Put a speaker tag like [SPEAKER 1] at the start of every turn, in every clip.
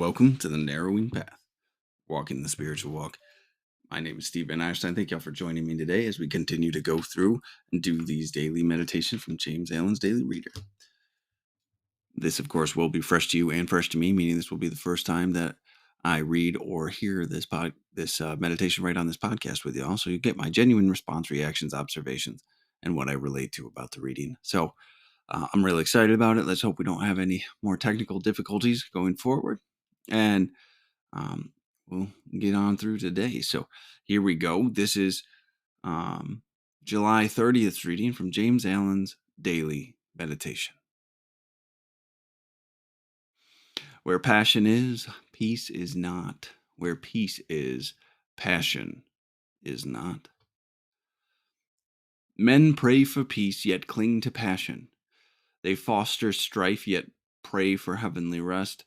[SPEAKER 1] welcome to the Narrowing Path, walking the spiritual walk. My name is Steve Van Einstein. Thank y'all for joining me today as we continue to go through and do these daily meditations from James Allen's Daily Reader. This, of course, will be fresh to you and fresh to me, meaning this will be the first time that I read or hear this meditation right on this podcast with y'all. So you get my genuine response, reactions, observations, and what I relate to about the reading. So I'm really excited about it. Let's hope we don't have any more technical difficulties going forward. And um, we'll get on through today. So here we go. This is July 30th reading from James Allen's Daily Meditation. Where passion is, peace is not. Where peace is, passion is not. Men pray for peace, yet cling to passion. They foster strife, yet pray for heavenly rest.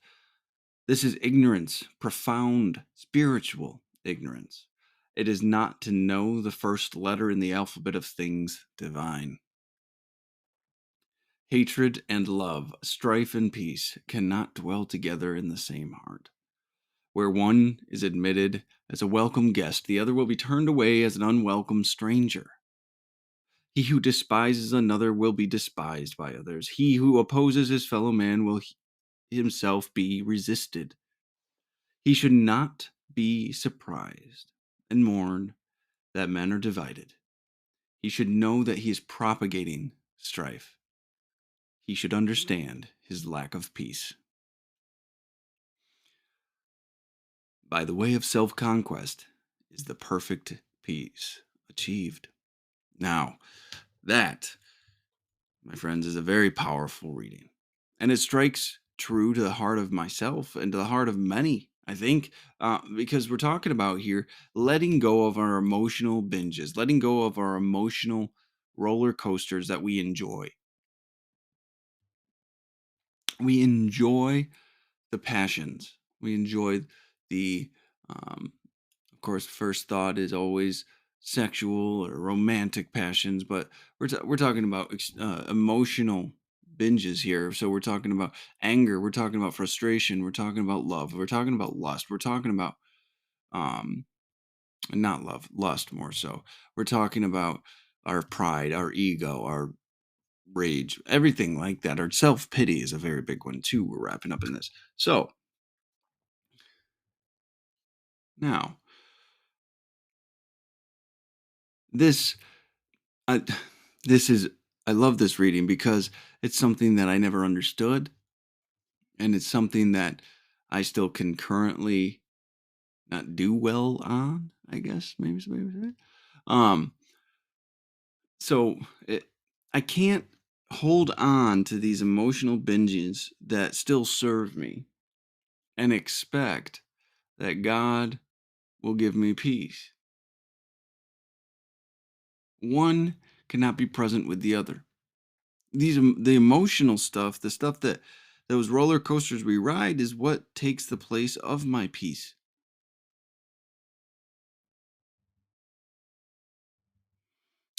[SPEAKER 1] This is ignorance, profound spiritual ignorance. It is not to know the first letter in the alphabet of things divine. Hatred and love, strife and peace cannot dwell together in the same heart. Where one is admitted as a welcome guest, the other will be turned away as an unwelcome stranger. He who despises another will be despised by others. He who opposes his fellow man will himself be resisted. He should not be surprised and mourn that men are divided. He should know that he is propagating strife. He should understand his lack of peace. By the way of self-conquest is the perfect peace achieved. Now, that, my friends, is a very powerful reading. And it strikes true to the heart of myself and to the heart of many, I think, because we're talking about here letting go of our emotional binges, letting go of our emotional roller coasters that we enjoy. We enjoy the passions. We enjoy the, of course, first thought is always sexual or romantic passions, but we're talking about emotional binges here. So we're talking about anger, we're talking about frustration, we're talking about love, we're talking about lust, we're talking about um not love, lust more so. We're talking about our pride, our ego, our rage, everything like that. Our self-pity is a very big one too. We're wrapping up in this. So now this I, this is I love this reading because it's something that I never understood, and it's something that I still can currently not do well on, I guess, maybe. Um, so I can't hold on to these emotional binges that still serve me and expect that God will give me peace. One cannot be present with the other. The emotional stuff, the stuff that those roller coasters we ride is what takes the place of my peace.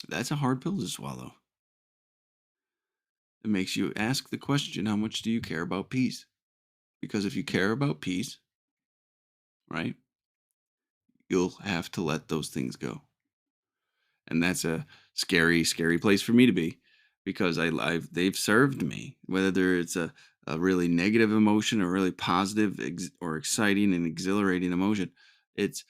[SPEAKER 1] That's a hard pill to swallow. It makes you ask the question, how much do you care about peace? Because if you care about peace, right, you'll have to let those things go. And that's a scary place for me to be because they've served me, whether it's a really negative emotion or really positive or exciting and exhilarating emotion. It's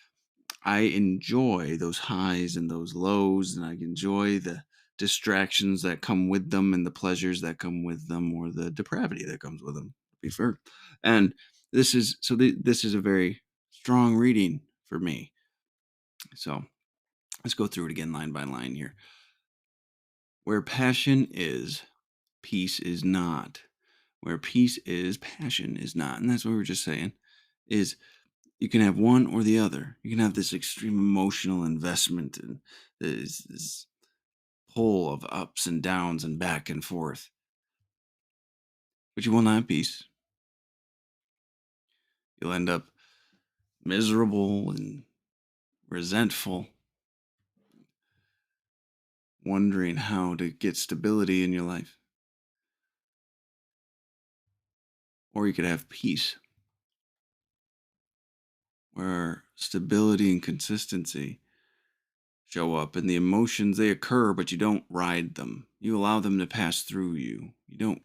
[SPEAKER 1] I enjoy those highs and those lows, and I enjoy the distractions that come with them and the pleasures that come with them or the depravity that comes with them, to be fair. And this is a very strong reading for me. So let's go through it again line by line here. Where passion is, peace is not. Where peace is, passion is not. And that's what we were just saying is you can have one or the other. You can have this extreme emotional investment and this pull of ups and downs and back and forth. But you will not have peace. You'll end up miserable and resentful, wondering how to get stability in your life. Or you could have peace. where stability and consistency show up, and the emotions, they occur, but you don't ride them. You allow them to pass through you. You don't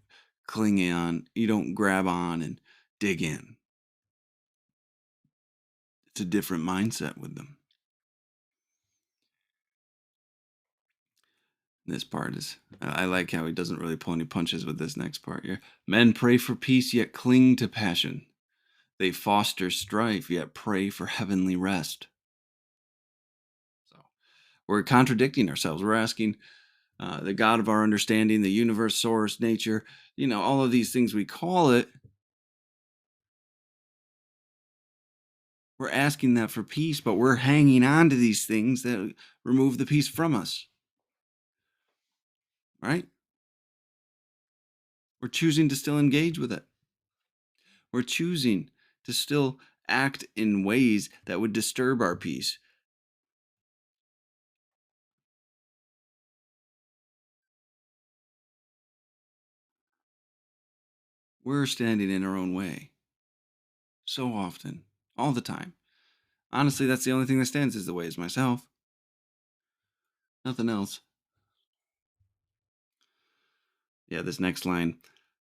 [SPEAKER 1] cling on, you don't grab on and dig in. It's a different mindset with them. This part is, I like how he doesn't really pull any punches with this next part here. Men pray for peace, yet cling to passion. They foster strife, yet pray for heavenly rest. So we're contradicting ourselves. We're asking the God of our understanding, the universe, source, nature, all of these things we call it. We're asking that for peace, but we're hanging on to these things that remove the peace from us. Right? We're choosing to still engage with it. We're choosing to still act in ways that would disturb our peace. We're standing in our own way so often, all the time. Honestly, that's the only thing that stands is the way is myself. Nothing else. Yeah, this next line,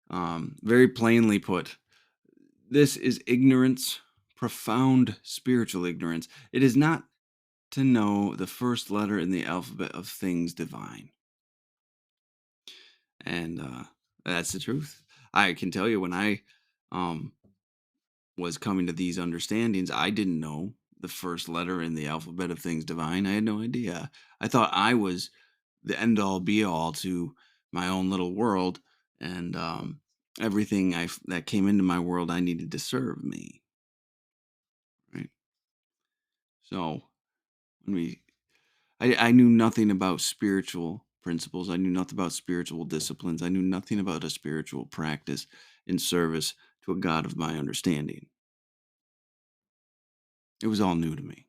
[SPEAKER 1] very plainly put, this is ignorance, profound spiritual ignorance. It is not to know the first letter in the alphabet of things divine. And that's the truth. I can tell you when I um, was coming to these understandings, I didn't know the first letter in the alphabet of things divine. I had no idea. I thought I was the end all be all to my own little world, and everything that came into my world, I needed to serve me. Right. So when I knew nothing about spiritual principles. I knew nothing about spiritual disciplines. I knew nothing about a spiritual practice in service to a God of my understanding. It was all new to me.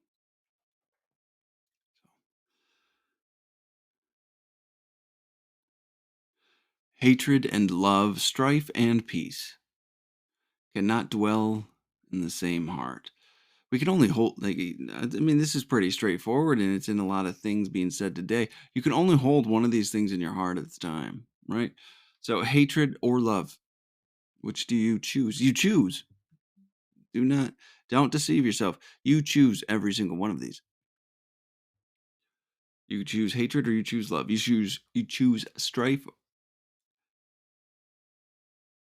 [SPEAKER 1] Hatred and love, strife and peace cannot dwell in the same heart. We can only hold, like, I mean, this is pretty straightforward and it's in a lot of things being said today. You can only hold one of these things in your heart at the time, right? So, hatred or love, which do you choose? You choose. Don't deceive yourself. You choose every single one of these. You choose hatred or you choose love. You choose strife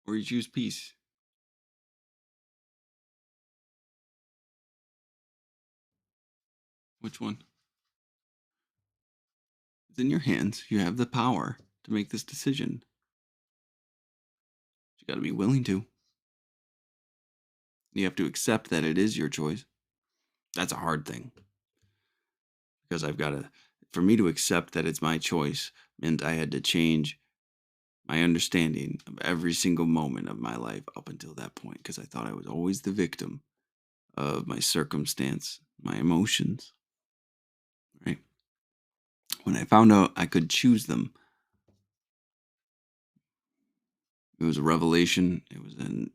[SPEAKER 1] or you choose peace. Which one? It's in your hands. You have the power to make this decision. You got to be willing to. You have to accept that it is your choice. That's a hard thing because for me to accept that it's my choice meant I had to change my understanding of every single moment of my life up until that point because I thought I was always the victim of my circumstance, my emotions, right? When I found out I could choose them, it was a revelation. It was a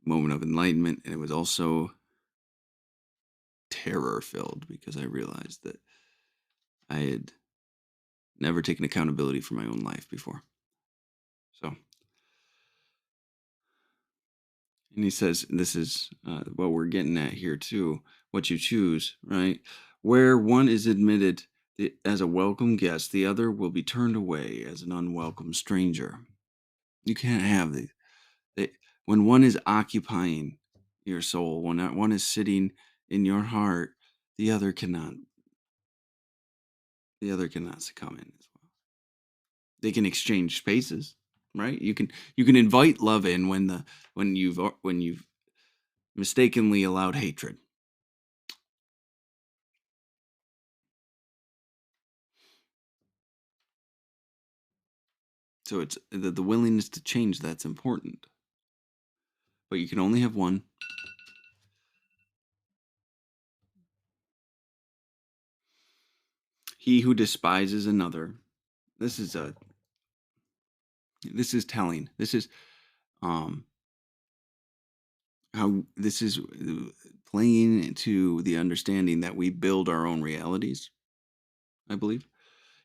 [SPEAKER 1] moment of enlightenment, and it was also terror filled because I realized that I had never taken accountability for my own life before. So, and he says, this is what we're getting at here too, what you choose, right? Where one is admitted as a welcome guest, the other will be turned away as an unwelcome stranger. You can't have these. When one is occupying your soul, when one is sitting in your heart, the other cannot. The other cannot succumb in as well. They can exchange spaces, right? You can invite love in when you've mistakenly allowed hatred. So it's the willingness to change that's important. But you can only have one. He who despises another. This is a this is telling. This is um how this is clinging to the understanding that we build our own realities, I believe.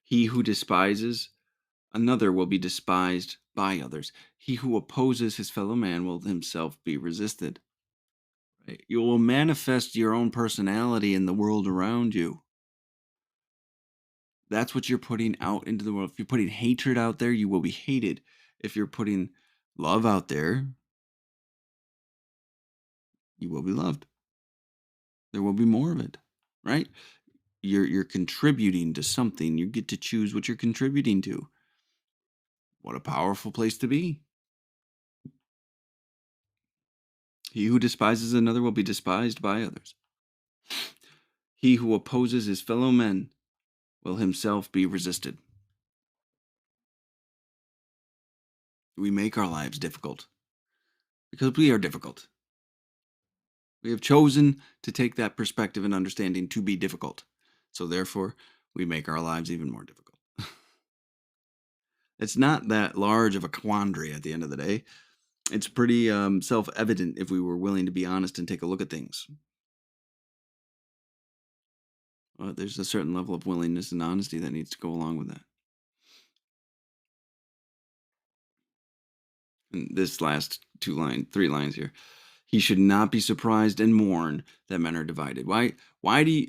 [SPEAKER 1] He who despises another will be despised by others. He who opposes his fellow man will himself be resisted. Right? You will manifest your own personality in the world around you. That's what you're putting out into the world. If you're putting hatred out there, you will be hated. If you're putting love out there, you will be loved. There will be more of it, right? You're contributing to something. You get to choose what you're contributing to. What a powerful place to be. He who despises another will be despised by others. He who opposes his fellow men will himself be resisted. We make our lives difficult because we are difficult. We have chosen to take that perspective and understanding to be difficult. So therefore, we make our lives even more difficult. It's not that large of a quandary at the end of the day. It's pretty self-evident if we were willing to be honest and take a look at things. There's a certain level of willingness and honesty that needs to go along with that. And this last three lines here. He should not be surprised and mourn that men are divided. Why do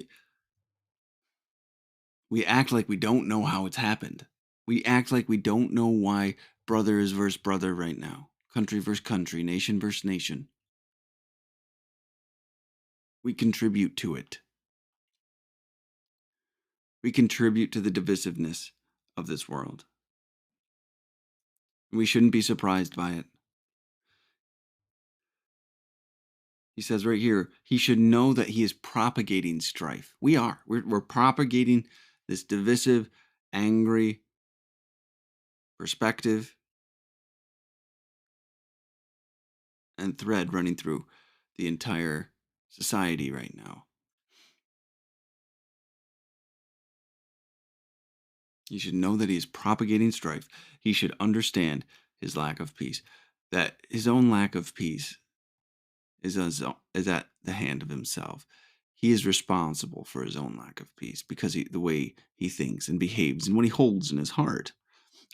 [SPEAKER 1] we act like we don't know how it's happened? We act like we don't know why brother is versus brother right now. Country versus country, nation versus nation. We contribute to it. We contribute to the divisiveness of this world. We shouldn't be surprised by it. He says right here, he should know that he is propagating strife. We are. We're propagating this divisive, angry perspective and thread running through the entire society right now. He should know that he is propagating strife. He should understand his lack of peace, that his own lack of peace is at the hand of himself. He is responsible for his own lack of peace because the way he thinks and behaves and what he holds in his heart.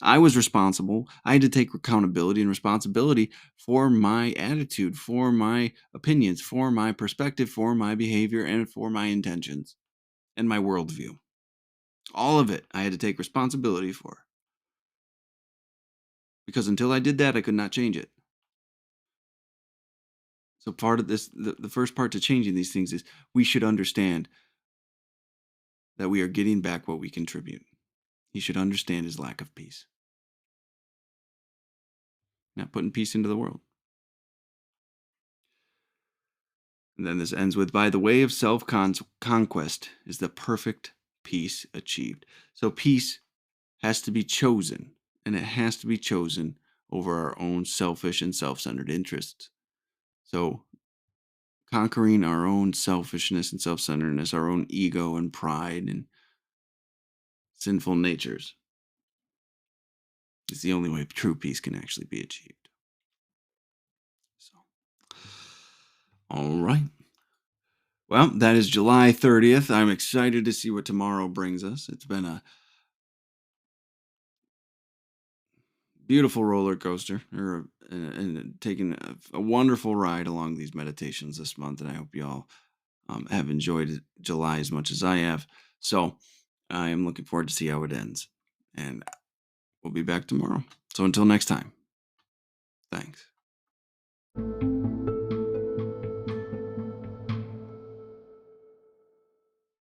[SPEAKER 1] I was responsible. I had to take accountability and responsibility for my attitude, for my opinions, for my perspective, for my behavior, and for my intentions and my worldview. All of it I had to take responsibility for. Because until I did that, I could not change it. So part of this, the first part to changing these things is we should understand that we are getting back what we contribute. He should understand his lack of peace. Not putting peace into the world. And then this ends with, by the way of self-conquest is the perfect peace achieved. So peace has to be chosen, and it has to be chosen over our own selfish and self-centered interests. So conquering our own selfishness and self-centeredness, our own ego and pride and sinful natures is the only way true peace can actually be achieved. So, all right. Well, that is July 30th. I'm excited to see what tomorrow brings us. It's been a beautiful roller coaster, and taking a wonderful ride along these meditations this month, and I hope you all have enjoyed July as much as I have. So I am looking forward to see how it ends, and we'll be back tomorrow. So until next time, thanks.